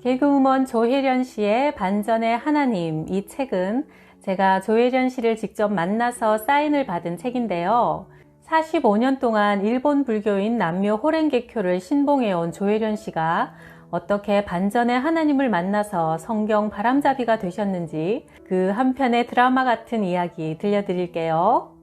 개그우먼 조혜련 씨의 반전의 하나님, 이 책은 제가 조혜련 씨를 직접 만나서 사인을 받은 책인데요. 45년 동안 일본 불교인 남묘 호랭개교를 신봉해온 조혜련 씨가 어떻게 반전의 하나님을 만나서 성경 바람잡이가 되셨는지 그 한편의 드라마 같은 이야기 들려드릴게요.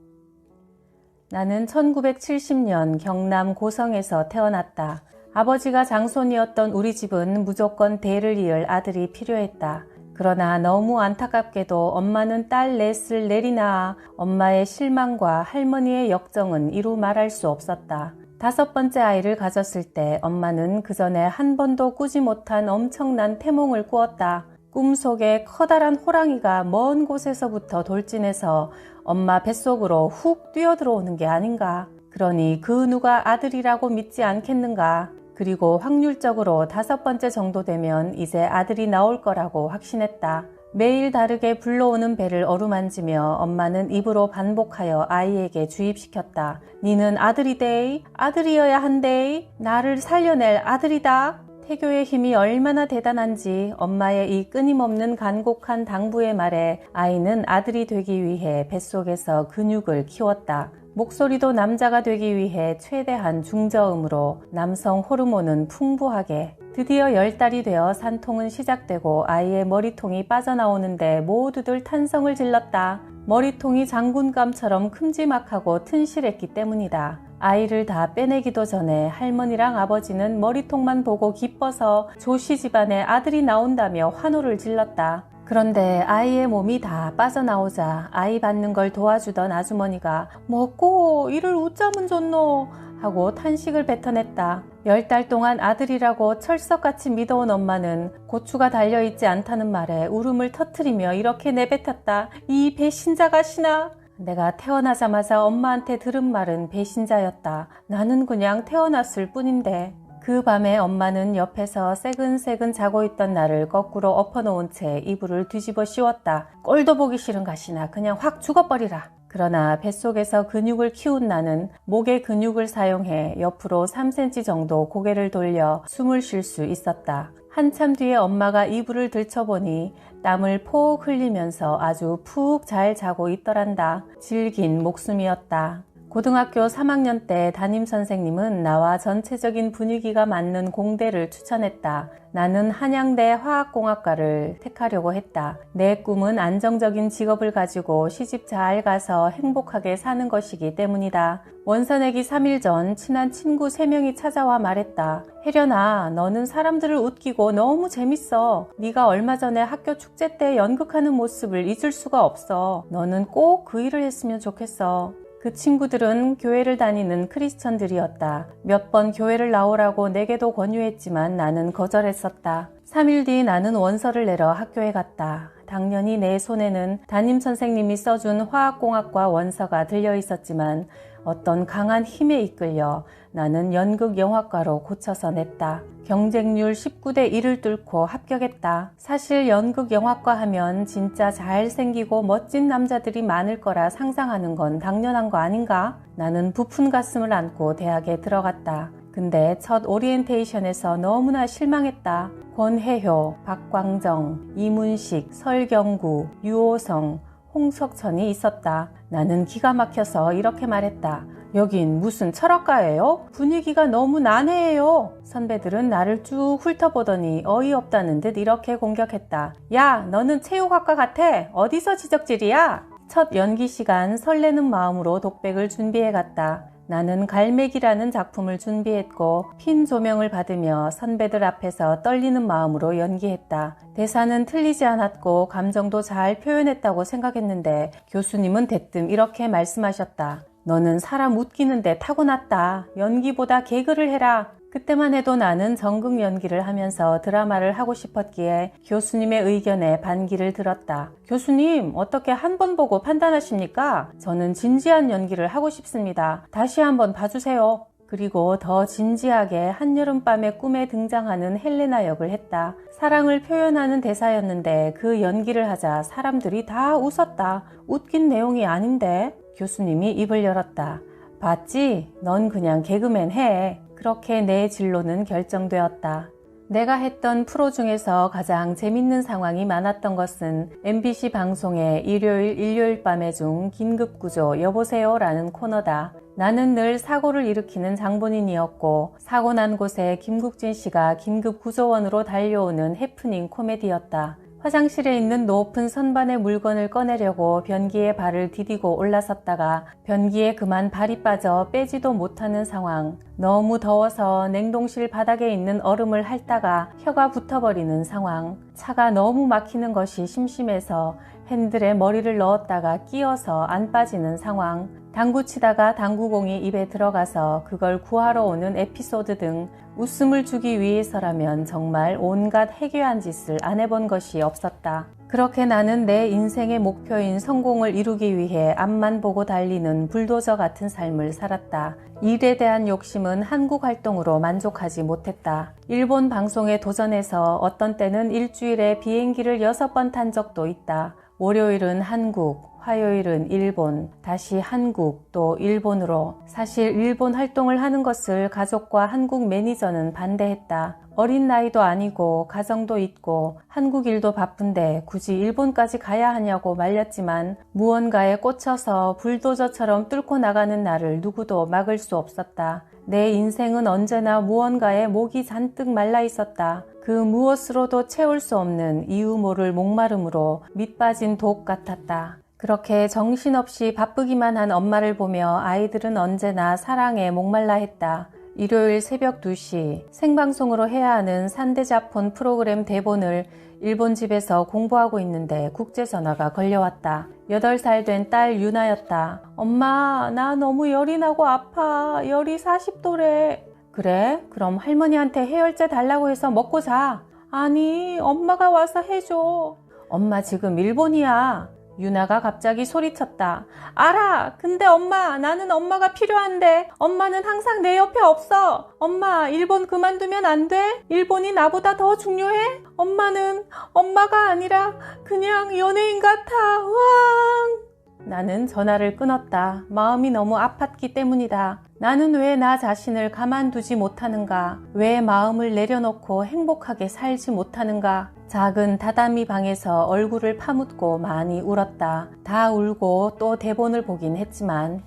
나는 1970년 경남 고성에서 태어났다. 아버지가 장손이었던 우리 집은 무조건 대를 이을 아들이 필요했다. 그러나 너무 안타깝게도 엄마는 딸 넷을 내리나 엄마의 실망과 할머니의 역정은 이루 말할 수 없었다. 5번째 아이를 가졌을 때 엄마는 그 전에 한 번도 꾸지 못한 엄청난 태몽을 꾸었다. 꿈속에 커다란 호랑이가 먼 곳에서부터 돌진해서 엄마 뱃속으로 훅 뛰어들어오는 게 아닌가. 그러니 그 누가 아들이라고 믿지 않겠는가. 그리고 확률적으로 5번째 정도 되면 이제 아들이 나올 거라고 확신했다. 매일 다르게 불러오는 배를 어루만지며 엄마는 입으로 반복하여 아이에게 주입시켰다. 니는 아들이데이, 아들이어야 한데이, 나를 살려낼 아들이다. 태교의 힘이 얼마나 대단한지 엄마의 이 끊임없는 간곡한 당부의 말에 아이는 아들이 되기 위해 뱃속에서 근육을 키웠다. 목소리도 남자가 되기 위해 최대한 중저음으로 남성 호르몬은 풍부하게. 드디어 10달이 되어 산통은 시작되고 아이의 머리통이 빠져나오는데 모두들 탄성을 질렀다. 머리통이 장군감처럼 큼지막하고 튼실했기 때문이다. 아이를 다 빼내기도 전에 할머니랑 아버지는 머리통만 보고 기뻐서 조씨 집안에 아들이 나온다며 환호를 질렀다. 그런데 아이의 몸이 다 빠져나오자 아이 받는 걸 도와주던 아주머니가 먹고 이를 웃자면 좋노 하고 탄식을 뱉어냈다. 10달 동안 아들이라고 철석같이 믿어온 엄마는 고추가 달려있지 않다는 말에 울음을 터뜨리며 이렇게 내뱉었다. 이 배신자가 시나? 내가 태어나자마자 엄마한테 들은 말은 배신자였다. 나는 그냥 태어났을 뿐인데. 그 밤에 엄마는 옆에서 새근새근 자고 있던 나를 거꾸로 엎어놓은 채 이불을 뒤집어 씌웠다. 꼴도 보기 싫은 가시나 그냥 확 죽어버리라. 그러나 뱃속에서 근육을 키운 나는 목의 근육을 사용해 옆으로 3cm 정도 고개를 돌려 숨을 쉴 수 있었다. 한참 뒤에 엄마가 이불을 들춰보니 땀을 폭 흘리면서 아주 푹 잘 자고 있더란다. 질긴 목숨이었다. 고등학교 3학년 때 담임선생님은 나와 전체적인 분위기가 맞는 공대를 추천했다. 나는 한양대 화학공학과를 택하려고 했다. 내 꿈은 안정적인 직업을 가지고 시집 잘 가서 행복하게 사는 것이기 때문이다. 원서 내기 3일 전 친한 친구 3명이 찾아와 말했다. 혜련아, 너는 사람들을 웃기고 너무 재밌어. 네가 얼마 전에 학교 축제 때 연극하는 모습을 잊을 수가 없어. 너는 꼭 그 일을 했으면 좋겠어. 그 친구들은 교회를 다니는 크리스천들이었다. 몇 번 교회를 나오라고 내게도 권유했지만 나는 거절했었다. 3일 뒤 나는 원서를 내러 학교에 갔다. 당연히 내 손에는 담임선생님이 써준 화학공학과 원서가 들려 있었지만 어떤 강한 힘에 이끌려 나는 연극영화과로 고쳐서 냈다. 경쟁률 19대 1을 뚫고 합격했다. 사실 연극영화과 하면 진짜 잘생기고 멋진 남자들이 많을 거라 상상하는 건 당연한 거 아닌가? 나는 부푼 가슴을 안고 대학에 들어갔다. 근데 첫 오리엔테이션에서 너무나 실망했다. 권혜효, 박광정, 이문식, 설경구, 유호성, 홍석천이 있었다. 나는 기가 막혀서 이렇게 말했다. 여긴 무슨 철학과예요? 분위기가 너무 난해해요. 선배들은 나를 쭉 훑어보더니 어이없다는 듯 이렇게 공격했다. 야, 너는 체육학과 같아. 어디서 지적질이야? 첫 연기 시간 설레는 마음으로 독백을 준비해갔다. 나는 갈매기라는 작품을 준비했고 핀 조명을 받으며 선배들 앞에서 떨리는 마음으로 연기했다. 대사는 틀리지 않았고 감정도 잘 표현했다고 생각했는데 교수님은 대뜸 이렇게 말씀하셨다. 너는 사람 웃기는데 타고났다. 연기보다 개그를 해라. 그때만 해도 나는 전극 연기를 하면서 드라마를 하고 싶었기에 교수님의 의견에 반기를 들었다. 교수님, 어떻게 한 번 보고 판단하십니까? 저는 진지한 연기를 하고 싶습니다. 다시 한번 봐주세요. 그리고 더 진지하게 한여름밤의 꿈에 등장하는 헬레나 역을 했다. 사랑을 표현하는 대사였는데 그 연기를 하자 사람들이 다 웃었다. 웃긴 내용이 아닌데? 교수님이 입을 열었다. 봤지? 넌 그냥 개그맨 해. 그렇게 내 진로는 결정되었다. 내가 했던 프로 중에서 가장 재밌는 상황이 많았던 것은 MBC 방송의 일요일 일요일 밤에 중 긴급구조 여보세요 라는 코너다. 나는 늘 사고를 일으키는 장본인이었고 사고 난 곳에 김국진 씨가 긴급구조원으로 달려오는 해프닝 코미디였다. 화장실에 있는 높은 선반의 물건을 꺼내려고 변기에 발을 디디고 올라섰다가 변기에 그만 발이 빠져 빼지도 못하는 상황. 너무 더워서 냉동실 바닥에 있는 얼음을 핥다가 혀가 붙어버리는 상황. 차가 너무 막히는 것이 심심해서 핸들에 머리를 넣었다가 끼어서 안 빠지는 상황. 당구 치다가 당구공이 입에 들어가서 그걸 구하러 오는 에피소드 등 웃음을 주기 위해서라면 정말 온갖 해괴한 짓을 안 해본 것이 없었다. 그렇게 나는 내 인생의 목표인 성공을 이루기 위해 앞만 보고 달리는 불도저 같은 삶을 살았다. 일에 대한 욕심은 한국 활동으로 만족하지 못했다. 일본 방송에 도전해서 어떤 때는 일주일에 비행기를 6번 탄 적도 있다. 월요일은 한국, 화요일은 일본, 다시 한국, 또 일본으로. 사실 일본 활동을 하는 것을 가족과 한국 매니저는 반대했다. 어린 나이도 아니고 가정도 있고 한국 일도 바쁜데 굳이 일본까지 가야 하냐고 말렸지만 무언가에 꽂혀서 불도저처럼 뚫고 나가는 나를 누구도 막을 수 없었다. 내 인생은 언제나 무언가에 목이 잔뜩 말라 있었다. 그 무엇으로도 채울 수 없는 이유 모를 목마름으로 밑빠진 독 같았다. 그렇게 정신없이 바쁘기만 한 엄마를 보며 아이들은 언제나 사랑에 목말라 했다. 일요일 새벽 2시 생방송으로 해야 하는 산대자폰 프로그램 대본을 일본 집에서 공부하고 있는데 국제전화가 걸려왔다. 8살 된 딸 유나였다. 엄마, 나 너무 열이 나고 아파. 열이 40도래. 그래? 그럼 할머니한테 해열제 달라고 해서 먹고 자. 아니, 엄마가 와서 해줘. 엄마 지금 일본이야. 유나가 갑자기 소리쳤다. 알아. 근데 엄마, 나는 엄마가 필요한데 엄마는 항상 내 옆에 없어. 엄마, 일본 그만두면 안 돼? 일본이 나보다 더 중요해? 엄마는 엄마가 아니라 그냥 연예인 같아. 왕! 나는 전화를 끊었다. 마음이 너무 아팠기 때문이다. 나는 왜 나 자신을 가만두지 못하는가? 왜 마음을 내려놓고 행복하게 살지 못하는가? 작은 다다미 방에서 얼굴을 파묻고 많이 울었다. 다 울고 또 대본을 보긴 했지만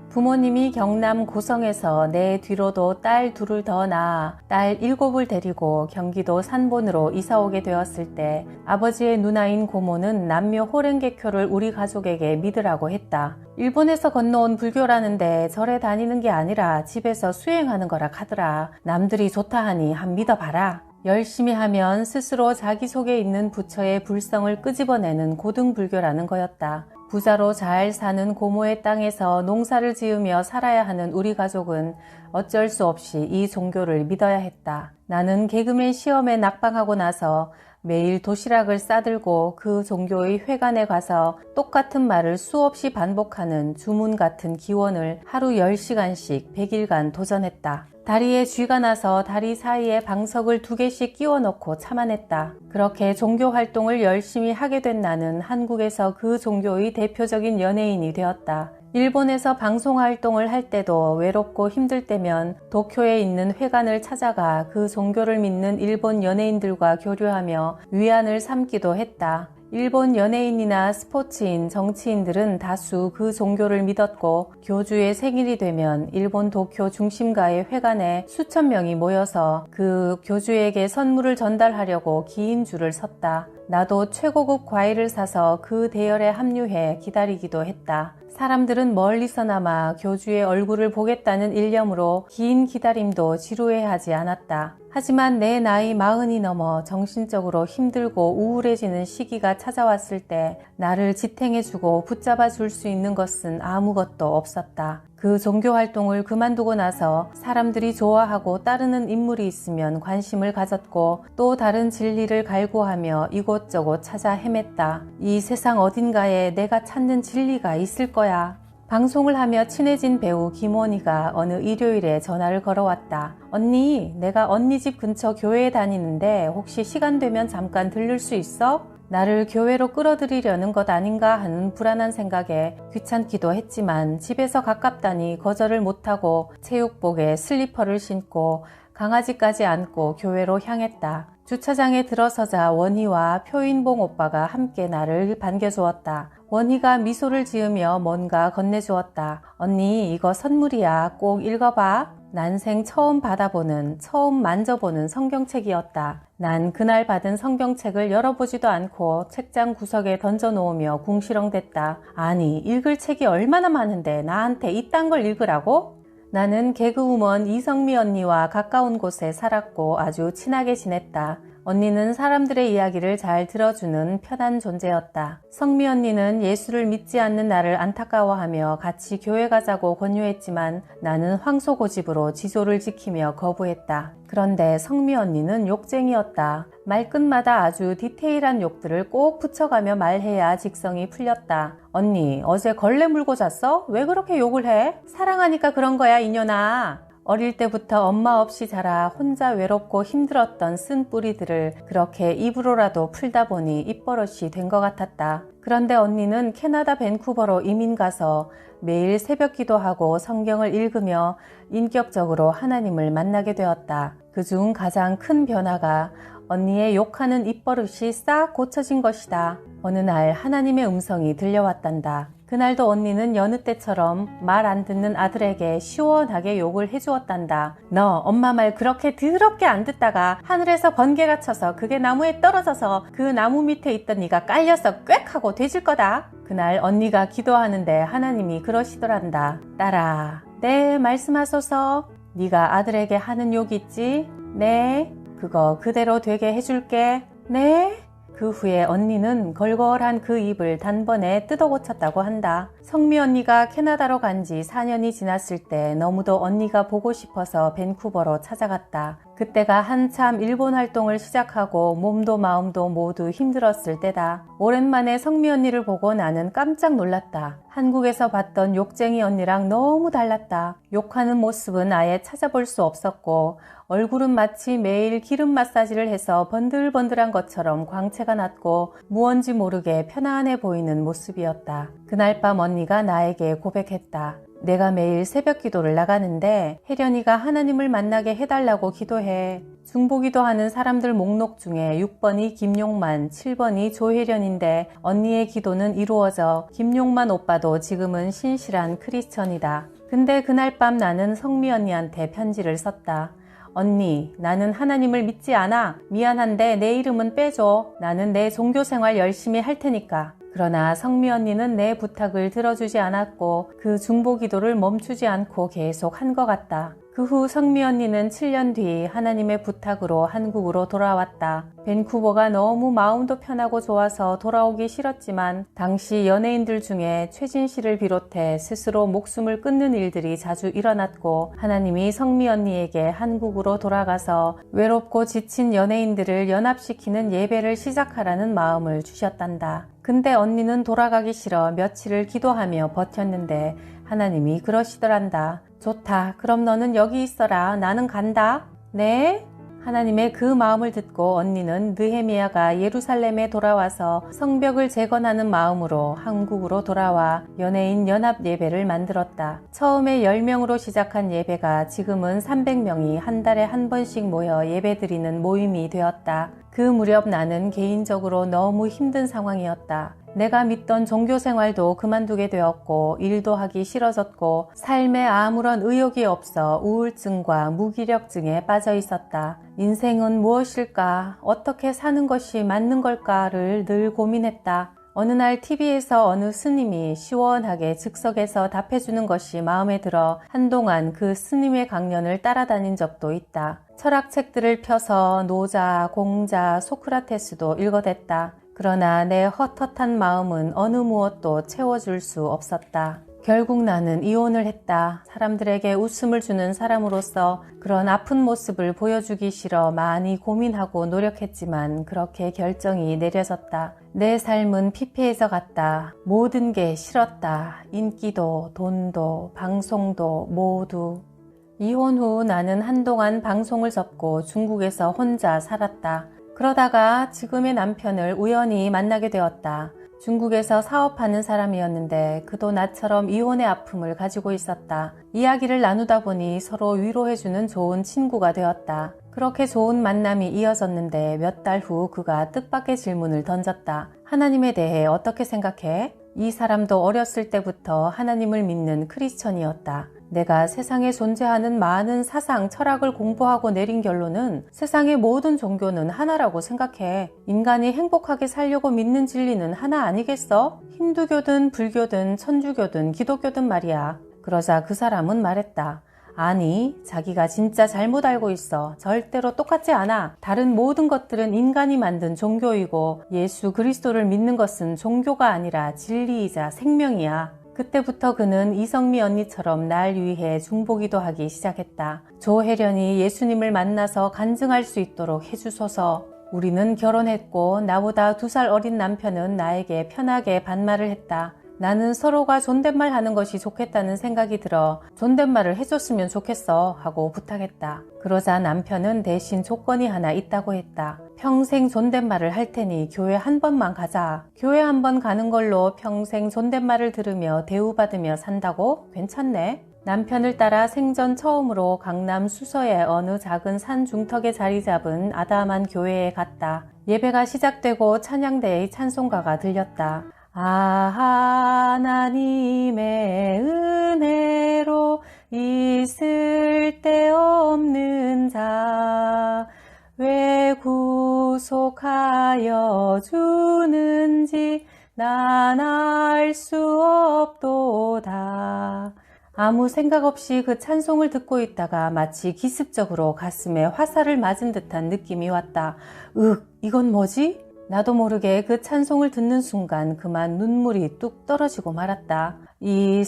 부모님이 경남 고성에서 내 뒤로도 딸 2을 더 낳아 딸 7을 데리고 경기도 산본으로 이사오게 되었을 때 아버지의 누나인 고모는 남묘 호랭개교를 우리 가족에게 믿으라고 했다. 일본에서 건너온 불교라는데 절에 다니는 게 아니라 집에서 수행하는 거라 카더라. 남들이 좋다 하니 한 믿어봐라. 열심히 하면 스스로 자기 속에 있는 부처의 불성을 끄집어내는 고등불교라는 거였다. 부자로 잘 사는 고모의 땅에서 농사를 지으며 살아야 하는 우리 가족은 어쩔 수 없이 이 종교를 믿어야 했다. 나는 개그맨 시험에 낙방하고 나서 매일 도시락을 싸들고 그 종교의 회관에 가서 똑같은 말을 수없이 반복하는 주문 같은 기원을 하루 10시간씩 100일간 도전했다. 다리에 쥐가 나서 다리 사이에 방석을 2개씩 끼워 넣고 참아냈다. 그렇게 종교 활동을 열심히 하게 된 나는 한국에서 그 종교의 대표적인 연예인이 되었다. 일본에서 방송 활동을 할 때도 외롭고 힘들 때면 도쿄에 있는 회관을 찾아가 그 종교를 믿는 일본 연예인들과 교류하며 위안을 삼기도 했다. 일본 연예인이나 스포츠인, 정치인들은 다수 그 종교를 믿었고 교주의 생일이 되면 일본 도쿄 중심가의 회관에 수천 명이 모여서 그 교주에게 선물을 전달하려고 긴 줄을 섰다. 나도 최고급 과일을 사서 그 대열에 합류해 기다리기도 했다. 사람들은 멀리서나마 교주의 얼굴을 보겠다는 일념으로 긴 기다림도 지루해하지 않았다. 하지만 내 나이 40이 넘어 정신적으로 힘들고 우울해지는 시기가 찾아왔을 때 나를 지탱해주고 붙잡아줄 수 있는 것은 아무것도 없었다. 그 종교 활동을 그만두고 나서 사람들이 좋아하고 따르는 인물이 있으면 관심을 가졌고 또 다른 진리를 갈구하며 이곳저곳 찾아 헤맸다. 이 세상 어딘가에 내가 찾는 진리가 있을 거야. 방송을 하며 친해진 배우 김원희가 어느 일요일에 전화를 걸어왔다. 언니, 내가 언니 집 근처 교회에 다니는데 혹시 시간 되면 잠깐 들를 수 있어? 나를 교회로 끌어들이려는 것 아닌가 하는 불안한 생각에 귀찮기도 했지만 집에서 가깝다니 거절을 못하고 체육복에 슬리퍼를 신고 강아지까지 안고 교회로 향했다. 주차장에 들어서자 원희와 표인봉 오빠가 함께 나를 반겨주었다. 원희가 미소를 지으며 뭔가 건네주었다. 언니, 이거 선물이야. 꼭 읽어봐. 난생 처음 받아보는, 처음 만져보는 성경책이었다. 난 그날 받은 성경책을 열어보지도 않고 책장 구석에 던져놓으며 궁시렁댔다. 아니, 읽을 책이 얼마나 많은데 나한테 이딴 걸 읽으라고? 나는 개그우먼 이성미 언니와 가까운 곳에 살았고 아주 친하게 지냈다. 언니는 사람들의 이야기를 잘 들어주는 편한 존재였다. 성미 언니는 예수를 믿지 않는 나를 안타까워하며 같이 교회 가자고 권유했지만 나는 황소고집으로 지조를 지키며 거부했다. 그런데 성미 언니는 욕쟁이였다. 말끝마다 아주 디테일한 욕들을 꼭 붙여가며 말해야 직성이 풀렸다. 언니, 어제 걸레 물고 잤어? 왜 그렇게 욕을 해? 사랑하니까 그런 거야, 이년아. 어릴 때부터 엄마 없이 자라 혼자 외롭고 힘들었던 쓴뿌리들을 그렇게 입으로라도 풀다 보니 입버릇이 된 것 같았다. 그런데 언니는 캐나다 밴쿠버로 이민 가서 매일 새벽 기도하고 성경을 읽으며 인격적으로 하나님을 만나게 되었다. 그중 가장 큰 변화가 언니의 욕하는 입버릇이 싹 고쳐진 것이다. 어느 날 하나님의 음성이 들려왔단다. 그날도 언니는 여느 때처럼 말 안 듣는 아들에게 시원하게 욕을 해주었단다. 너 엄마 말 그렇게 더럽게 안 듣다가 하늘에서 번개가 쳐서 그게 나무에 떨어져서 그 나무 밑에 있던 네가 깔려서 꽥 하고 돼질 거다. 그날 언니가 기도하는데 하나님이 그러시더란다. 딸아, 네, 말씀하소서. 네가 아들에게 하는 욕 있지? 네. 그거 그대로 되게 해줄게. 네. 그 후에 언니는 걸걸한 그 입을 단번에 뜯어 고쳤다고 한다. 성미 언니가 캐나다로 간 지 4년이 지났을 때 너무도 언니가 보고 싶어서 밴쿠버로 찾아갔다. 그때가 한참 일본 활동을 시작하고 몸도 마음도 모두 힘들었을 때다. 오랜만에 성미 언니를 보고 나는 깜짝 놀랐다. 한국에서 봤던 욕쟁이 언니랑 너무 달랐다. 욕하는 모습은 아예 찾아볼 수 없었고 얼굴은 마치 매일 기름 마사지를 해서 번들번들한 것처럼 광채가 났고 무언지 모르게 편안해 보이는 모습이었다. 그날 밤 언니가 나에게 고백했다. 내가 매일 새벽 기도를 나가는데 혜련이가 하나님을 만나게 해달라고 기도해. 중보기도 하는 사람들 목록 중에 6번이 김용만, 7번이 조혜련인데 언니의 기도는 이루어져 김용만 오빠도 지금은 신실한 크리스천이다. 근데 그날 밤 나는 성미 언니한테 편지를 썼다. 언니, 나는 하나님을 믿지 않아. 미안한데 내 이름은 빼줘. 나는 내 종교생활 열심히 할 테니까. 그러나 성미 언니는 내 부탁을 들어주지 않았고 그 중보기도를 멈추지 않고 계속 한 것 같다. 그 후 성미 언니는 7년 뒤 하나님의 부탁으로 한국으로 돌아왔다. 밴쿠버가 너무 마음도 편하고 좋아서 돌아오기 싫었지만 당시 연예인들 중에 최진 씨를 비롯해 스스로 목숨을 끊는 일들이 자주 일어났고 하나님이 성미 언니에게 한국으로 돌아가서 외롭고 지친 연예인들을 연합시키는 예배를 시작하라는 마음을 주셨단다. 근데 언니는 돌아가기 싫어 며칠을 기도하며 버텼는데 하나님이 그러시더란다. 좋다. 그럼 너는 여기 있어라. 나는 간다. 네? 하나님의 그 마음을 듣고 언니는 느헤미야가 예루살렘에 돌아와서 성벽을 재건하는 마음으로 한국으로 돌아와 연예인 연합 예배를 만들었다. 처음에 10명으로 시작한 예배가 지금은 300명이 한 달에 한 번씩 모여 예배드리는 모임이 되었다. 그 무렵 나는 개인적으로 너무 힘든 상황이었다. 내가 믿던 종교 생활도 그만두게 되었고 일도 하기 싫어졌고 삶에 아무런 의욕이 없어 우울증과 무기력증에 빠져 있었다. 인생은 무엇일까? 어떻게 사는 것이 맞는 걸까를 늘 고민했다. 어느 날 TV에서 어느 스님이 시원하게 즉석에서 답해주는 것이 마음에 들어 한동안 그 스님의 강연을 따라다닌 적도 있다. 철학책들을 펴서 노자, 공자, 소크라테스도 읽어댔다. 그러나 내 헛헛한 마음은 어느 무엇도 채워줄 수 없었다. 결국 나는 이혼을 했다. 사람들에게 웃음을 주는 사람으로서 그런 아픈 모습을 보여주기 싫어 많이 고민하고 노력했지만 그렇게 결정이 내려졌다. 내 삶은 피폐해져 갔다. 모든 게 싫었다. 인기도, 돈도, 방송도 모두. 이혼 후 나는 한동안 방송을 접고 중국에서 혼자 살았다. 그러다가 지금의 남편을 우연히 만나게 되었다. 중국에서 사업하는 사람이었는데 그도 나처럼 이혼의 아픔을 가지고 있었다. 이야기를 나누다 보니 서로 위로해주는 좋은 친구가 되었다. 그렇게 좋은 만남이 이어졌는데 몇 달 후 그가 뜻밖의 질문을 던졌다. 하나님에 대해 어떻게 생각해? 이 사람도 어렸을 때부터 하나님을 믿는 크리스천이었다. 내가 세상에 존재하는 많은 사상, 철학을 공부하고 내린 결론은 세상의 모든 종교는 하나라고 생각해. 인간이 행복하게 살려고 믿는 진리는 하나 아니겠어? 힌두교든 불교든 천주교든 기독교든 말이야. 그러자 그 사람은 말했다. 아니, 자기가 진짜 잘못 알고 있어. 절대로 똑같지 않아. 다른 모든 것들은 인간이 만든 종교이고 예수 그리스도를 믿는 것은 종교가 아니라 진리이자 생명이야. 그때부터 그는 이성미 언니처럼 날 위해 중보기도 하기 시작했다. 조혜련이 예수님을 만나서 간증할 수 있도록 해주소서. 우리는 결혼했고 나보다 2살 어린 남편은 나에게 편하게 반말을 했다. 나는 서로가 존댓말 하는 것이 좋겠다는 생각이 들어 존댓말을 해줬으면 좋겠어 하고 부탁했다. 그러자 남편은 대신 조건이 하나 있다고 했다. 평생 존댓말을 할 테니 교회 한 번만 가자. 교회 한 번 가는 걸로 평생 존댓말을 들으며 대우받으며 산다고? 괜찮네. 남편을 따라 생전 처음으로 강남 수서의 어느 작은 산 중턱에 자리 잡은 아담한 교회에 갔다. 예배가 시작되고 찬양대의 찬송가가 들렸다. 하나님의 은혜로 있을 데 없는 자 왜 구속하여 주는지 난 알 수 없도다. 아무 생각 없이 그 찬송을 듣고 있다가 마치 기습적으로 가슴에 화살을 맞은 듯한 느낌이 왔다. 이건 뭐지? 나도 모르게 그 찬송을 듣는 순간 그만 눈물이 뚝 떨어지고 말았다. 이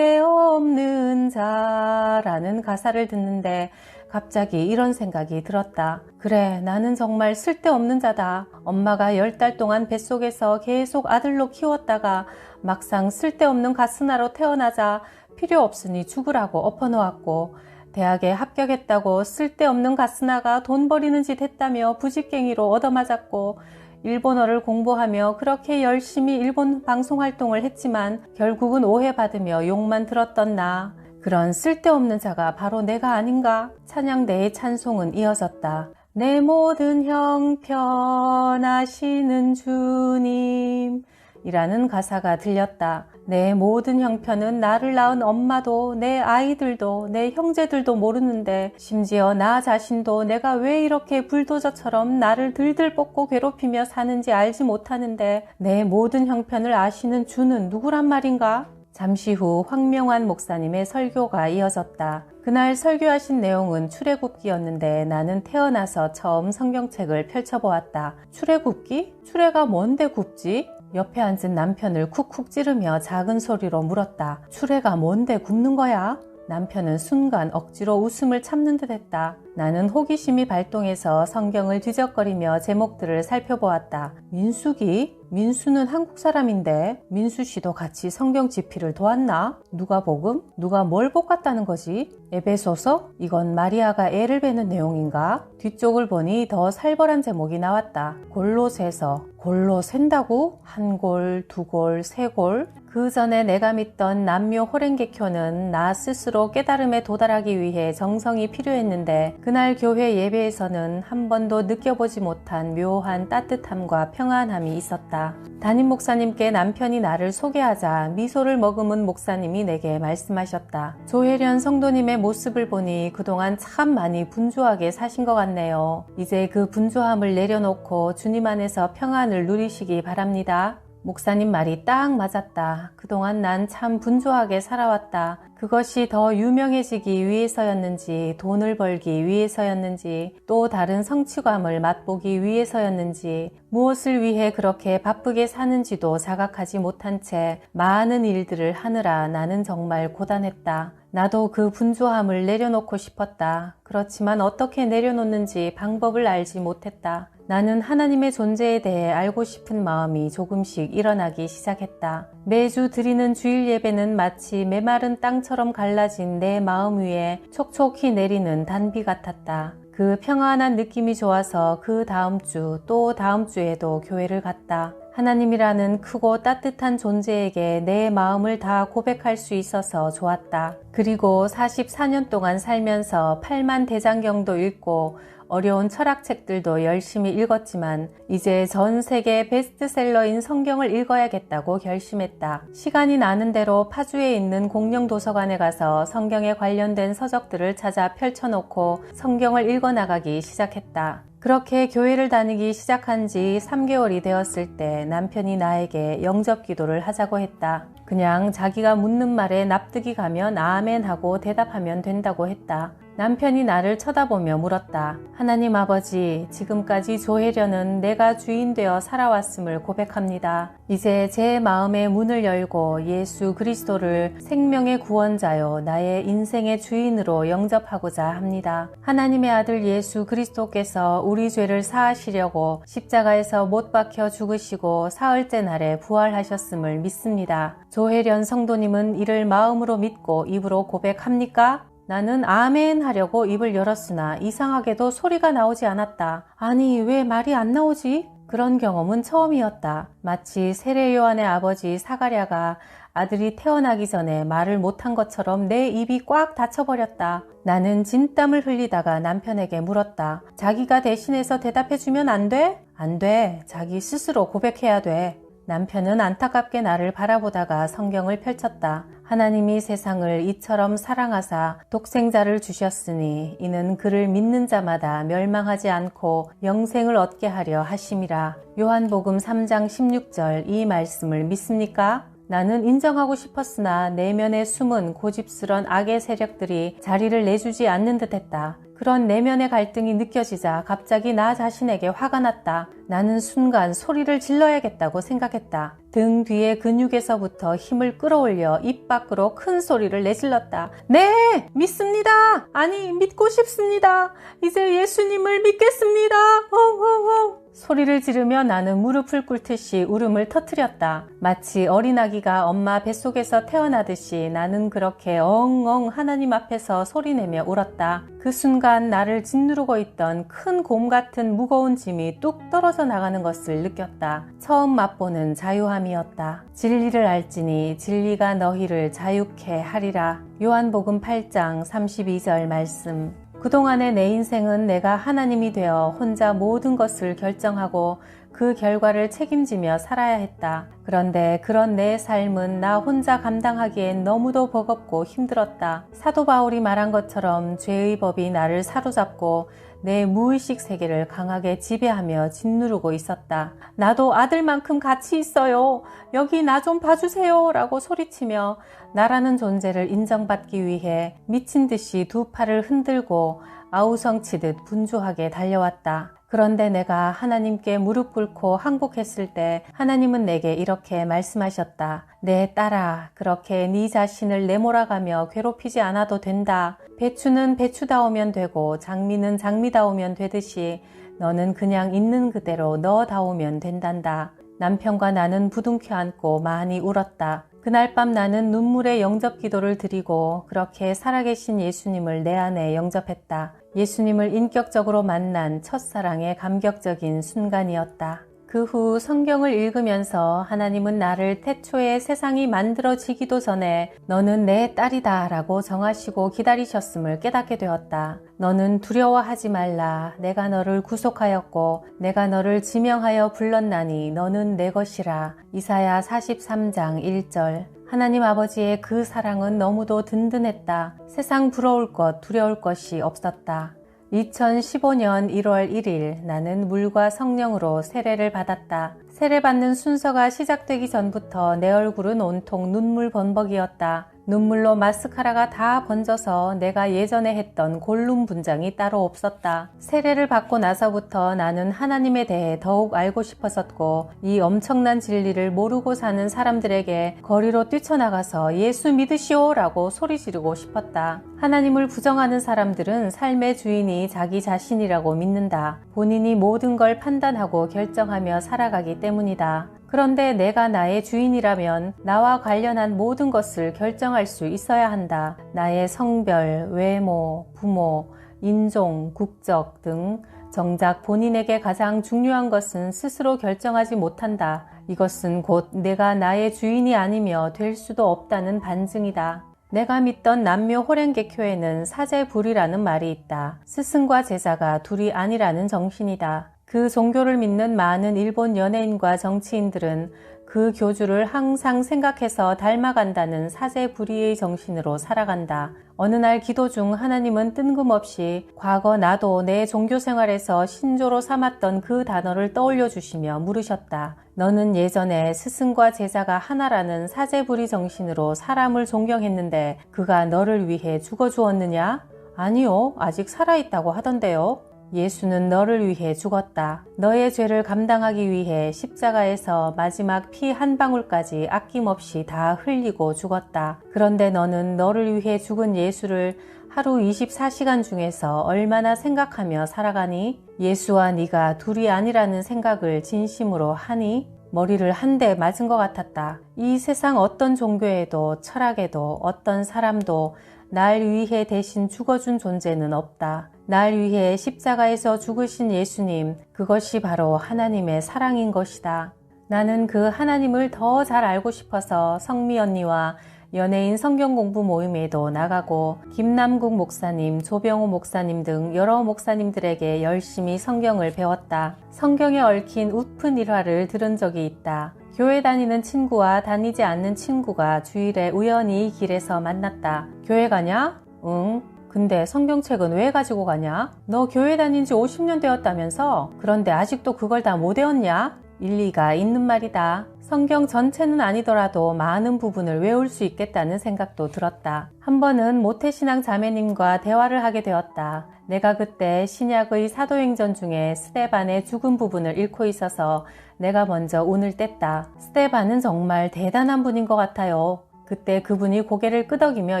쓸데없는 자라는 가사를 듣는데 갑자기 이런 생각이 들었다. 그래, 나는 정말 쓸데없는 자다. 엄마가 10달 동안 뱃속에서 계속 아들로 키웠다가 막상 쓸데없는 가스나로 태어나자 필요 없으니 죽으라고 엎어놓았고 대학에 합격했다고 쓸데없는 가스나가 돈 버리는 짓 했다며 부직갱이로 얻어맞았고 일본어를 공부하며 그렇게 열심히 일본 방송활동을 했지만 결국은 오해받으며 욕만 들었던 나. 그런 쓸데없는 자가 바로 내가 아닌가? 찬양대의 찬송은 이어졌다. 내 모든 형편 아시는 주님 이라는 가사가 들렸다. 내 모든 형편은 나를 낳은 엄마도 내 아이들도 내 형제들도 모르는데 심지어 나 자신도 내가 왜 이렇게 불도저처럼 나를 들들 뽑고 괴롭히며 사는지 알지 못하는데 내 모든 형편을 아시는 주는 누구란 말인가? 잠시 후 황명환 목사님의 설교가 이어졌다. 그날 설교하신 내용은 출애굽기였는데 나는 태어나서 처음 성경책을 펼쳐보았다. 출애굽기? 출애가 뭔데 굽지? 옆에 앉은 남편을 쿡쿡 찌르며 작은 소리로 물었다. 출애가 뭔데 굽는 거야? 남편은 순간 억지로 웃음을 참는 듯 했다. 나는 호기심이 발동해서 성경을 뒤적거리며 제목들을 살펴보았다. 민수기? 민수는 한국 사람인데 민수 씨도 같이 성경 집필을 도왔나? 누가복음? 누가 뭘 볶았다는 거지? 에베소서? 이건 마리아가 애를 베는 내용인가? 뒤쪽을 보니 더 살벌한 제목이 나왔다. 골로새서. 골로 샌다고? 한 골, 두 골, 세 골? 그 전에 내가 믿던 남묘 호랭개교는 나 스스로 깨달음에 도달하기 위해 정성이 필요했는데 그날 교회 예배에서는 한 번도 느껴보지 못한 묘한 따뜻함과 평안함이 있었다. 담임 목사님께 남편이 나를 소개하자 미소를 머금은 목사님이 내게 말씀하셨다. 조혜련 성도님의 모습을 보니 그동안 참 많이 분주하게 사신 것 같네요. 이제 그 분주함을 내려놓고 주님 안에서 평안을 누리시기 바랍니다. 목사님 말이 딱 맞았다. 그동안 난 참 분주하게 살아왔다. 그것이 더 유명해지기 위해서였는지, 돈을 벌기 위해서였는지, 또 다른 성취감을 맛보기 위해서였는지, 무엇을 위해 그렇게 바쁘게 사는지도 자각하지 못한 채 많은 일들을 하느라 나는 정말 고단했다. 나도 그 분주함을 내려놓고 싶었다. 그렇지만 어떻게 내려놓는지 방법을 알지 못했다. 나는 하나님의 존재에 대해 알고 싶은 마음이 조금씩 일어나기 시작했다. 매주 드리는 주일 예배는 마치 메마른 땅처럼 갈라진 내 마음 위에 촉촉히 내리는 단비 같았다. 그 평안한 느낌이 좋아서 그 다음 주 또 다음 주에도 교회를 갔다. 하나님이라는 크고 따뜻한 존재에게 내 마음을 다 고백할 수 있어서 좋았다. 그리고 44년 동안 살면서 8만 대장경도 읽고 어려운 철학책들도 열심히 읽었지만 이제 전 세계 베스트셀러인 성경을 읽어야겠다고 결심했다. 시간이 나는 대로 파주에 있는 공영도서관에 가서 성경에 관련된 서적들을 찾아 펼쳐놓고 성경을 읽어나가기 시작했다. 그렇게 교회를 다니기 시작한 지 3개월이 되었을 때 남편이 나에게 영접 기도를 하자고 했다. 그냥 자기가 묻는 말에 납득이 가면 아멘 하고 대답하면 된다고 했다. 남편이 나를 쳐다보며 물었다. 하나님 아버지, 지금까지 조혜련은 내가 주인 되어 살아왔음을 고백합니다. 이제 제 마음의 문을 열고 예수 그리스도를 생명의 구원자요 나의 인생의 주인으로 영접하고자 합니다. 하나님의 아들 예수 그리스도께서 우리 죄를 사하시려고 십자가에서 못 박혀 죽으시고 사흘째 날에 부활하셨음을 믿습니다. 조혜련 성도님은 이를 마음으로 믿고 입으로 고백합니까? 나는 아멘 하려고 입을 열었으나 이상하게도 소리가 나오지 않았다. 아니, 왜 말이 안 나오지? 그런 경험은 처음이었다. 마치 세례 요한의 아버지 사가랴가 아들이 태어나기 전에 말을 못한 것처럼 내 입이 꽉 닫혀버렸다. 나는 진땀을 흘리다가 남편에게 물었다. 자기가 대신해서 대답해주면 안 돼? 안 돼. 자기 스스로 고백해야 돼. 남편은 안타깝게 나를 바라보다가 성경을 펼쳤다. 하나님이 세상을 이처럼 사랑하사 독생자를 주셨으니 이는 그를 믿는 자마다 멸망하지 않고 영생을 얻게 하려 하심이라. 요한복음 3장 16절 이 말씀을 믿습니까? 나는 인정하고 싶었으나 내면에 숨은 고집스런 악의 세력들이 자리를 내주지 않는 듯했다. 그런 내면의 갈등이 느껴지자 갑자기 나 자신에게 화가 났다. 나는 순간 소리를 질러야겠다고 생각했다. 등 뒤의 근육에서부터 힘을 끌어올려 입 밖으로 큰 소리를 내질렀다. 네! 믿습니다! 아니, 믿고 싶습니다! 이제 예수님을 믿겠습니다! 엉엉엉! 소리를 지르며 나는 무릎을 꿇듯이 울음을 터뜨렸다. 마치 어린아기가 엄마 뱃속에서 태어나듯이 나는 그렇게 엉엉 하나님 앞에서 소리내며 울었다. 그 순간 나를 짓누르고 있던 큰 곰 같은 무거운 짐이 뚝 떨어져 나가는 것을 느꼈다. 처음 맛보는 자유함이었다. 진리를 알지니 진리가 너희를 자유케 하리라. 요한복음 8장 32절 말씀. 그동안의 내 인생은 내가 하나님이 되어 혼자 모든 것을 결정하고 그 결과를 책임지며 살아야 했다. 그런데 그런 내 삶은 나 혼자 감당하기엔 너무도 버겁고 힘들었다. 사도 바울이 말한 것처럼 죄의 법이 나를 사로잡고 내 무의식 세계를 강하게 지배하며 짓누르고 있었다. 나도 아들만큼 가치 있어요. 여기 나 좀 봐주세요. 라고 소리치며 나라는 존재를 인정받기 위해 미친 듯이 두 팔을 흔들고 아우성치듯 분주하게 달려왔다. 그런데 내가 하나님께 무릎 꿇고 항복했을 때 하나님은 내게 이렇게 말씀하셨다. 내 딸아, 그렇게 네 자신을 내몰아가며 괴롭히지 않아도 된다. 배추는 배추다우면 되고 장미는 장미다우면 되듯이 너는 그냥 있는 그대로 너다우면 된단다. 남편과 나는 부둥켜 안고 많이 울었다. 그날 밤 나는 눈물의 영접 기도를 드리고 그렇게 살아계신 예수님을 내 안에 영접했다. 예수님을 인격적으로 만난 첫사랑의 감격적인 순간이었다. 그 후 성경을 읽으면서 하나님은 나를 태초에 세상이 만들어지기도 전에 너는 내 딸이다 라고 정하시고 기다리셨음을 깨닫게 되었다. 너는 두려워하지 말라. 내가 너를 구속하였고 내가 너를 지명하여 불렀나니 너는 내 것이라. 이사야 43장 1절. 하나님 아버지의 그 사랑은 너무도 든든했다. 세상 부러울 것, 두려울 것이 없었다. 2015년 1월 1일 나는 물과 성령으로 세례를 받았다. 세례받는 순서가 시작되기 전부터 내 얼굴은 온통 눈물 범벅이었다. 눈물로 마스카라가 다 번져서 내가 예전에 했던 골룸 분장이 따로 없었다. 세례를 받고 나서부터 나는 하나님에 대해 더욱 알고 싶었었고 이 엄청난 진리를 모르고 사는 사람들에게 거리로 뛰쳐나가서 예수 믿으시오 라고 소리 지르고 싶었다. 하나님을 부정하는 사람들은 삶의 주인이 자기 자신이라고 믿는다. 본인이 모든 걸 판단하고 결정하며 살아가기 때문이다. 그런데 내가 나의 주인이라면 나와 관련한 모든 것을 결정할 수 있어야 한다. 나의 성별, 외모, 부모, 인종, 국적 등 정작 본인에게 가장 중요한 것은 스스로 결정하지 못한다. 이것은 곧 내가 나의 주인이 아니며 될 수도 없다는 반증이다. 내가 믿던 남묘 호랭개교에는 사제불이라는 말이 있다. 스승과 제자가 둘이 아니라는 정신이다. 그 종교를 믿는 많은 일본 연예인과 정치인들은 그 교주를 항상 생각해서 닮아간다는 사제불의의 정신으로 살아간다. 어느 날 기도 중 하나님은 뜬금없이 과거 나도 내 종교 생활에서 신조로 삼았던 그 단어를 떠올려 주시며 물으셨다. 너는 예전에 스승과 제자가 하나라는 사제불의 정신으로 사람을 존경했는데 그가 너를 위해 죽어주었느냐? 아니요, 아직 살아있다고 하던데요. 예수는 너를 위해 죽었다. 너의 죄를 감당하기 위해 십자가에서 마지막 피 한 방울까지 아낌없이 다 흘리고 죽었다. 그런데 너는 너를 위해 죽은 예수를 하루 24시간 중에서 얼마나 생각하며 살아가니? 예수와 네가 둘이 아니라는 생각을 진심으로 하니? 머리를 한 대 맞은 것 같았다. 이 세상 어떤 종교에도 철학에도 어떤 사람도 날 위해 대신 죽어준 존재는 없다. 날 위해 십자가에서 죽으신 예수님, 그것이 바로 하나님의 사랑인 것이다. 나는 그 하나님을 더 잘 알고 싶어서 성미 언니와 연예인 성경 공부 모임에도 나가고 김남국 목사님, 조병호 목사님 등 여러 목사님들에게 열심히 성경을 배웠다. 성경에 얽힌 웃픈 일화를 들은 적이 있다. 교회 다니는 친구와 다니지 않는 친구가 주일에 우연히 길에서 만났다. 교회 가냐? 응. 근데 성경책은 왜 가지고 가냐? 너 교회 다닌 지 50년 되었다면서? 그런데 아직도 그걸 다 못 외웠냐? 일리가 있는 말이다. 성경 전체는 아니더라도 많은 부분을 외울 수 있겠다는 생각도 들었다. 한 번은 모태신앙 자매님과 대화를 하게 되었다. 내가 그때 신약의 사도행전 중에 스데반의 죽은 부분을 읽고 있어서 내가 먼저 운을 뗐다. 스데반은 정말 대단한 분인 것 같아요. 그때 그분이 고개를 끄덕이며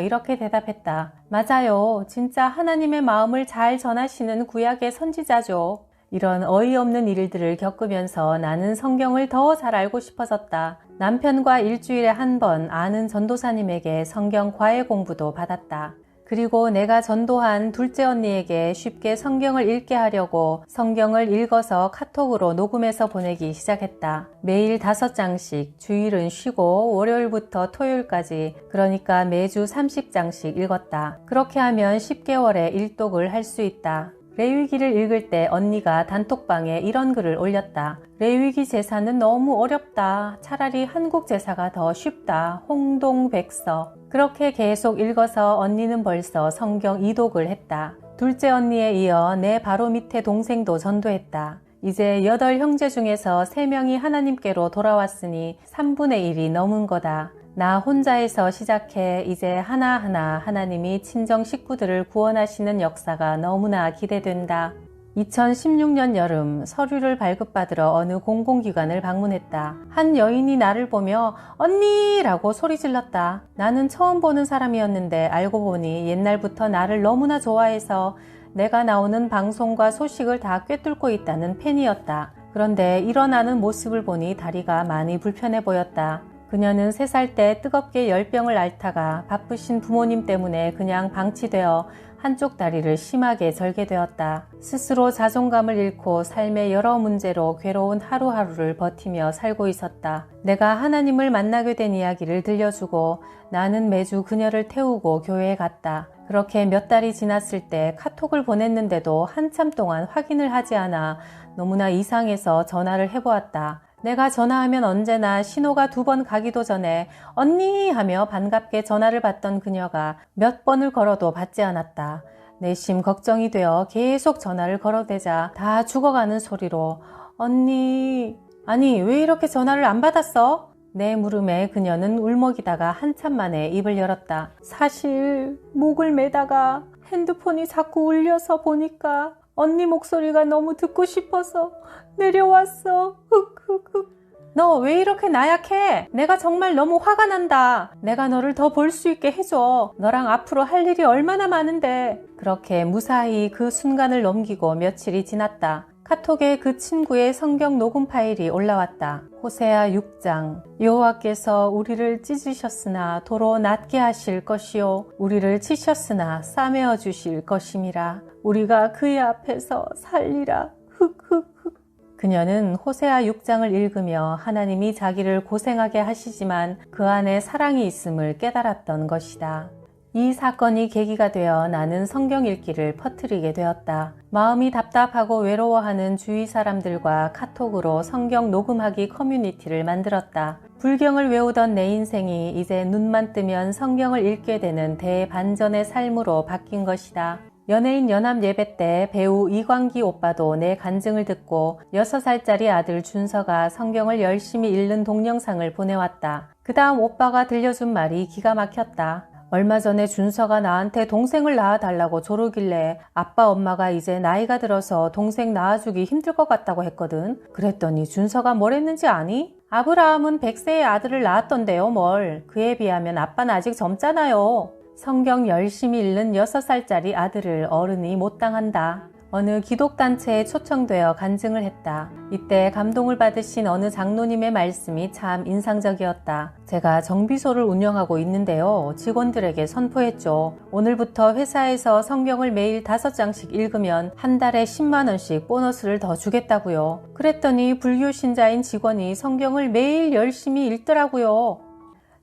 이렇게 대답했다. 맞아요. 진짜 하나님의 마음을 잘 전하시는 구약의 선지자죠. 이런 어이없는 일들을 겪으면서 나는 성경을 더 잘 알고 싶어졌다. 남편과 일주일에 한 번 아는 전도사님에게 성경 과외 공부도 받았다. 그리고 내가 전도한 둘째 언니에게 쉽게 성경을 읽게 하려고 성경을 읽어서 카톡으로 녹음해서 보내기 시작했다. 매일 5장씩, 주일은 쉬고 월요일부터 토요일까지, 그러니까 매주 30장씩 읽었다. 그렇게 하면 10개월에 일독을 할 수 있다. 레위기를 읽을 때 언니가 단톡방에 이런 글을 올렸다. 레위기 제사는 너무 어렵다. 차라리 한국 제사가 더 쉽다. 홍동백서. 그렇게 계속 읽어서 언니는 벌써 성경 2독을 했다. 둘째 언니에 이어 내 바로 밑에 동생도 전도했다. 이제 8형제 중에서 3명이 하나님께로 돌아왔으니 3분의 1이 넘은 거다. 나 혼자에서 시작해 이제 하나하나 하나님이 친정 식구들을 구원하시는 역사가 너무나 기대된다. 2016년 여름 서류를 발급받으러 어느 공공기관을 방문했다. 한 여인이 나를 보며 언니라고 소리 질렀다. 나는 처음 보는 사람이었는데 알고 보니 옛날부터 나를 너무나 좋아해서 내가 나오는 방송과 소식을 다 꿰뚫고 있다는 팬이었다. 그런데 일어나는 모습을 보니 다리가 많이 불편해 보였다. 그녀는 3살 때 뜨겁게 열병을 앓다가 바쁘신 부모님 때문에 그냥 방치되어 한쪽 다리를 심하게 절게 되었다. 스스로 자존감을 잃고 삶의 여러 문제로 괴로운 하루하루를 버티며 살고 있었다. 내가 하나님을 만나게 된 이야기를 들려주고 나는 매주 그녀를 태우고 교회에 갔다. 그렇게 몇 달이 지났을 때 카톡을 보냈는데도 한참 동안 확인을 하지 않아 너무나 이상해서 전화를 해보았다. 내가 전화하면 언제나 신호가 2번 가기도 전에 언니 하며 반갑게 전화를 받던 그녀가 몇 번을 걸어도 받지 않았다. 내심 걱정이 되어 계속 전화를 걸어대자 다 죽어가는 소리로 언니, 아니 왜 이렇게 전화를 안 받았어? 내 물음에 그녀는 울먹이다가 한참 만에 입을 열었다. 사실 목을 매다가 핸드폰이 자꾸 울려서 보니까 언니 목소리가 너무 듣고 싶어서 내려왔어. 흑흑흑. 너 왜 이렇게 나약해? 내가 정말 너무 화가 난다. 내가 너를 더 볼 수 있게 해줘. 너랑 앞으로 할 일이 얼마나 많은데. 그렇게 무사히 그 순간을 넘기고 며칠이 지났다. 카톡에 그 친구의 성경 녹음 파일이 올라왔다. 호세아 6장. 여호와께서 우리를 찢으셨으나 도로 낫게 하실 것이요 우리를 치셨으나 싸매어 주실 것임이라. 우리가 그의 앞에서 살리라. 흑흑흑. 그녀는 호세아 6장을 읽으며 하나님이 자기를 고생하게 하시지만 그 안에 사랑이 있음을 깨달았던 것이다. 이 사건이 계기가 되어 나는 성경 읽기를 퍼뜨리게 되었다. 마음이 답답하고 외로워하는 주위 사람들과 카톡으로 성경 녹음하기 커뮤니티를 만들었다. 불경을 외우던 내 인생이 이제 눈만 뜨면 성경을 읽게 되는 대반전의 삶으로 바뀐 것이다. 연예인 연합 예배 때 배우 이광기 오빠도 내 간증을 듣고 6살짜리 아들 준서가 성경을 열심히 읽는 동영상을 보내왔다. 그 다음 오빠가 들려준 말이 기가 막혔다. 얼마 전에 준서가 나한테 동생을 낳아달라고 조르길래 아빠 엄마가 이제 나이가 들어서 동생 낳아주기 힘들 것 같다고 했거든. 그랬더니 준서가 뭘 했는지 아니? 아브라함은 100세의 아들을 낳았던데요 뭘. 그에 비하면 아빠는 아직 젊잖아요. 성경 열심히 읽는 6살짜리 아들을 어른이 못 당한다. 어느 기독단체에 초청되어 간증을 했다. 이때 감동을 받으신 어느 장로님의 말씀이 참 인상적이었다. 제가 정비소를 운영하고 있는데요. 직원들에게 선포했죠. 오늘부터 회사에서 성경을 매일 5장씩 읽으면 한 달에 10만 원씩 보너스를 더 주겠다고요. 그랬더니 불교 신자인 직원이 성경을 매일 열심히 읽더라고요.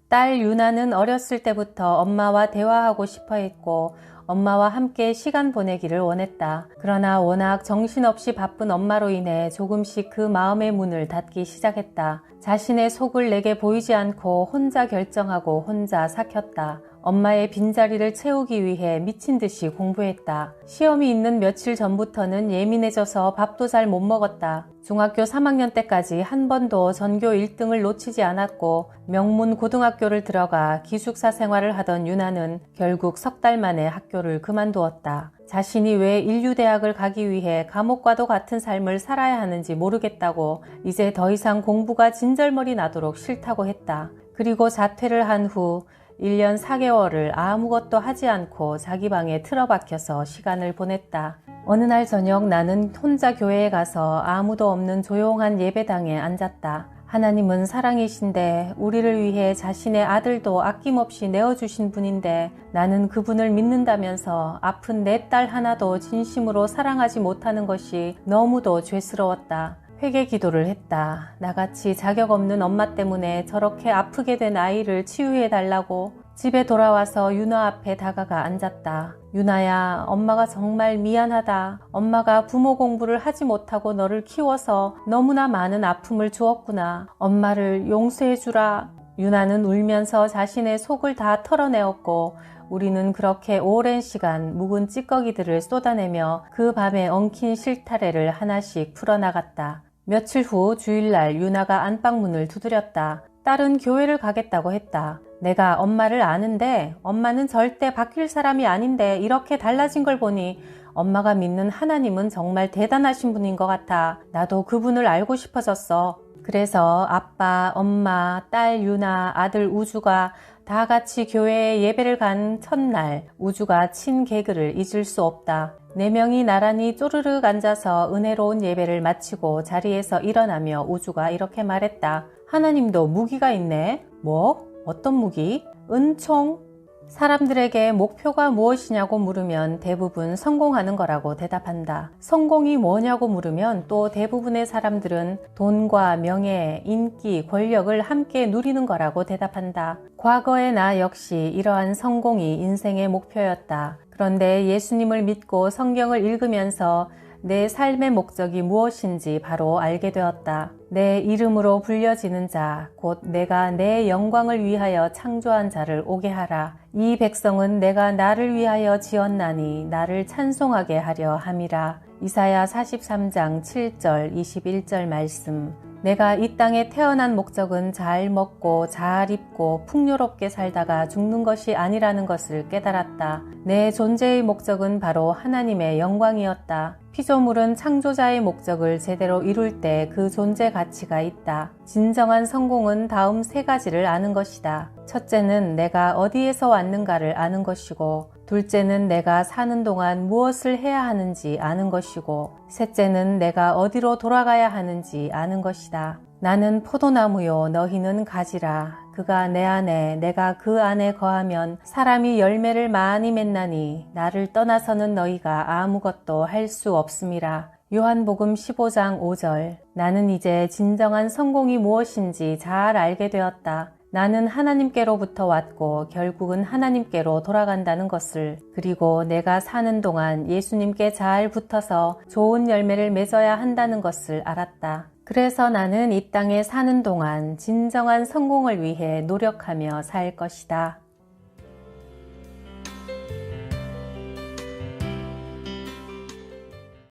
딸 유나는 어렸을 때부터 엄마와 대화하고 싶어 했고 엄마와 함께 시간 보내기를 원했다. 그러나 워낙 정신없이 바쁜 엄마로 인해 조금씩 그 마음의 문을 닫기 시작했다. 자신의 속을 내게 보이지 않고 혼자 결정하고 혼자 삭혔다. 엄마의 빈자리를 채우기 위해 미친 듯이 공부했다. 시험이 있는 며칠 전부터는 예민해져서 밥도 잘 못 먹었다. 중학교 3학년 때까지 한 번도 전교 1등을 놓치지 않았고 명문 고등학교를 들어가 기숙사 생활을 하던 유나는 결국 석 달 만에 학교를 그만두었다. 자신이 왜 인류대학을 가기 위해 감옥과도 같은 삶을 살아야 하는지 모르겠다고 이제 더 이상 공부가 진절머리 나도록 싫다고 했다. 그리고 자퇴를 한 후 1년 4개월을 아무것도 하지 않고 자기 방에 틀어박혀서 시간을 보냈다. 어느 날 저녁 나는 혼자 교회에 가서 아무도 없는 조용한 예배당에 앉았다. 하나님은 사랑이신데 우리를 위해 자신의 아들도 아낌없이 내어주신 분인데 나는 그분을 믿는다면서 아픈 내 딸 하나도 진심으로 사랑하지 못하는 것이 너무도 죄스러웠다. 회개 기도를 했다. 나같이 자격 없는 엄마 때문에 저렇게 아프게 된 아이를 치유해달라고. 집에 돌아와서 유나 앞에 다가가 앉았다. 유나야, 엄마가 정말 미안하다. 엄마가 부모 공부를 하지 못하고 너를 키워서 너무나 많은 아픔을 주었구나. 엄마를 용서해주라. 유나는 울면서 자신의 속을 다 털어내었고 우리는 그렇게 오랜 시간 묵은 찌꺼기들을 쏟아내며 그 밤에 엉킨 실타래를 하나씩 풀어나갔다. 며칠 후 주일날 유나가 안방문을 두드렸다. 딸은 교회를 가겠다고 했다. 내가 엄마를 아는데 엄마는 절대 바뀔 사람이 아닌데 이렇게 달라진 걸 보니 엄마가 믿는 하나님은 정말 대단하신 분인 것 같아. 나도 그분을 알고 싶어졌어. 그래서 아빠, 엄마, 딸 유나, 아들 우주가 다 같이 교회에 예배를 간 첫날 우주가 친 개그를 잊을 수 없다. 4명이 나란히 쪼르륵 앉아서 은혜로운 예배를 마치고 자리에서 일어나며 우주가 이렇게 말했다. 하나님도 무기가 있네. 뭐? 어떤 무기? 은총? 사람들에게 목표가 무엇이냐고 물으면 대부분 성공하는 거라고 대답한다. 성공이 뭐냐고 물으면 또 대부분의 사람들은 돈과 명예, 인기, 권력을 함께 누리는 거라고 대답한다. 과거의 나 역시 이러한 성공이 인생의 목표였다. 그런데 예수님을 믿고 성경을 읽으면서 내 삶의 목적이 무엇인지 바로 알게 되었다. 내 이름으로 불려지는 자, 곧 내가 내 영광을 위하여 창조한 자를 오게 하라. 이 백성은 내가 나를 위하여 지었나니 나를 찬송하게 하려 함이라. 이사야 43장 7절 21절 말씀. 내가 이 땅에 태어난 목적은 잘 먹고 잘 입고 풍요롭게 살다가 죽는 것이 아니라는 것을 깨달았다. 내 존재의 목적은 바로 하나님의 영광이었다. 피조물은 창조자의 목적을 제대로 이룰 때 그 존재 가치가 있다. 진정한 성공은 다음 3가지를 아는 것이다. 첫째는 내가 어디에서 왔는가를 아는 것이고, 둘째는 내가 사는 동안 무엇을 해야 하는지 아는 것이고, 셋째는 내가 어디로 돌아가야 하는지 아는 것이다. 나는 포도나무요, 너희는 가지라. 그가 내 안에, 내가 그 안에 거하면 사람이 열매를 많이 맺나니 나를 떠나서는 너희가 아무것도 할 수 없음이라. 요한복음 15장 5절. 나는 이제 진정한 성공이 무엇인지 잘 알게 되었다. 나는 하나님께로부터 왔고 결국은 하나님께로 돌아간다는 것을, 그리고 내가 사는 동안 예수님께 잘 붙어서 좋은 열매를 맺어야 한다는 것을 알았다. 그래서 나는 이 땅에 사는 동안 진정한 성공을 위해 노력하며 살 것이다.